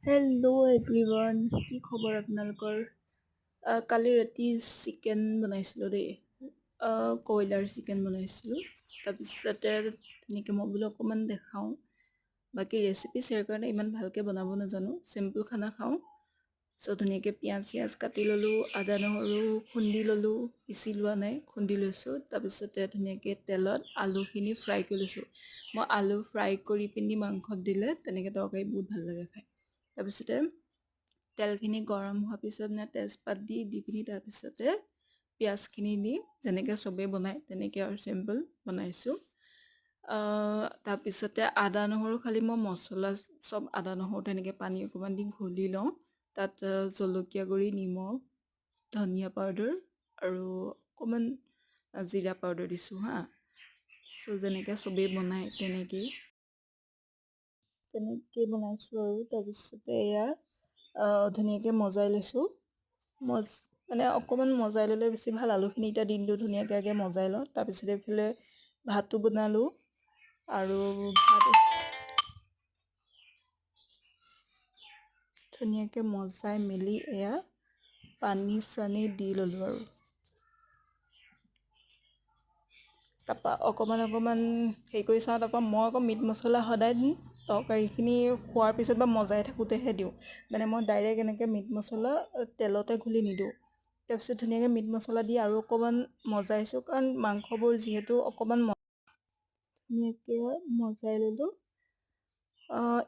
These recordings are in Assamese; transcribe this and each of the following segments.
হেল্ল' এভৰিৱান, কি খবৰ আপোনালোকৰ? কালি ৰাতি চিকেন বনাইছিলোঁ দেই। কয়লাৰ চিকেন বনাইছিলোঁ। তাৰপিছতে তেনেকৈ মই বোলো অকণমান দেখাওঁ। বাকী ৰেচিপি শ্বেয়াৰ কৰা নাই, ইমান ভালকৈ বনাব নাজানো, চিম্পুল খানা খাওঁ। চ' ধুনীয়াকৈ পিঁয়াজ চিয়াজ কাটি ল'লোঁ, আদা নহৰু খুন্দি ল'লোঁ, পিচি লোৱা নাই, খুন্দি লৈছোঁ। তাৰপিছতে ধুনীয়াকৈ তেলত আলুখিনি ফ্ৰাই কৰি লৈছোঁ। মই আলু ফ্ৰাই কৰি পিনি মাংসত দিলে তেনেকৈ তৰকাৰী বহুত ভাল লাগে খাই। তাৰপিছতে তেলখিনি গৰম হোৱাৰ পিছত তেজপাত দি পিনি তাৰপিছতে পিঁয়াজখিনি দি যেনেকৈ চবেই বনায় তেনেকৈ আৰু চিম্পল বনাইছোঁ। তাৰপিছতে আদা নহৰু খালি মই মছলা চব আদা নহৰু তেনেকৈ পানী অকণমান দি ঘুলি লওঁ। তাত জলকীয়া গুড়ি, নিমখ, ধনিয়া পাউডাৰ আৰু অকণমান জিৰা পাউডাৰ দিছোঁ হা। চ' যেনেকৈ চবেই বনায় তেনেকৈ বনাইছোঁ আৰু তাৰপিছতে এয়া ধুনীয়াকৈ মজাই লৈছোঁ। মানে অকণমান মজাই ল'লে বেছি ভাল। আলুখিনি এতিয়া দি দিলোঁ, ধুনীয়াকৈ আগে মজাই লওঁ। তাৰপিছতে এইফালে ভাতো বনালোঁ আৰু ভাত ধুনীয়াকৈ মজাই মেলি এয়া পানী চানী দি ল'লোঁ আৰু তাৰপৰা অকণমান হেৰি কৰি চাওঁ। তাৰপৰা মই আকৌ মিট মছলা সদায় তৰকাৰীখিনি খোৱাৰ পিছত বা মজাই থাকোঁতেহে দিওঁ। মানে মই ডাইৰেক্ট এনেকৈ মিট মছলা তেলতে ঘুলি নিদিওঁ। তাৰপিছত ধুনীয়াকৈ মিট মছলা দি আৰু অকণমান মজাইছোঁ, কাৰণ মাংসবোৰ যিহেতু অকণমান ধুনীয়াকৈ মজাই ল'লোঁ।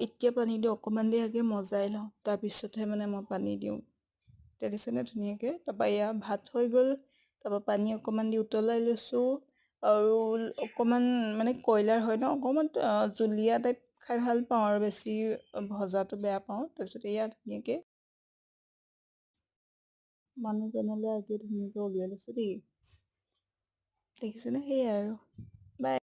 এতিয়া পানী দিওঁ, অকণমান দেৰি আগে মজাই লওঁ, তাৰপিছতহে মানে মই পানী দিওঁ। দিছেনে ধুনীয়াকৈ। তাৰপৰা এয়া ভাত হৈ গ'ল। তাৰপৰা পানী অকণমান দি উতলাই লৈছোঁ। আৰু অকণমান মানে কয়লাৰ হয় ন, অকণমান জুলীয়া টাইপ খাই ভাল পাওঁ আৰু বেছি ভজাটো বেয়া পাওঁ। তাৰপিছত এয়া ধুনীয়াকৈ মানুহজনলৈ আগে ধুনীয়াকৈ উলিয়াই লৈছোঁ দেই। দেখিছেনে? সেয়াই আৰু বাই।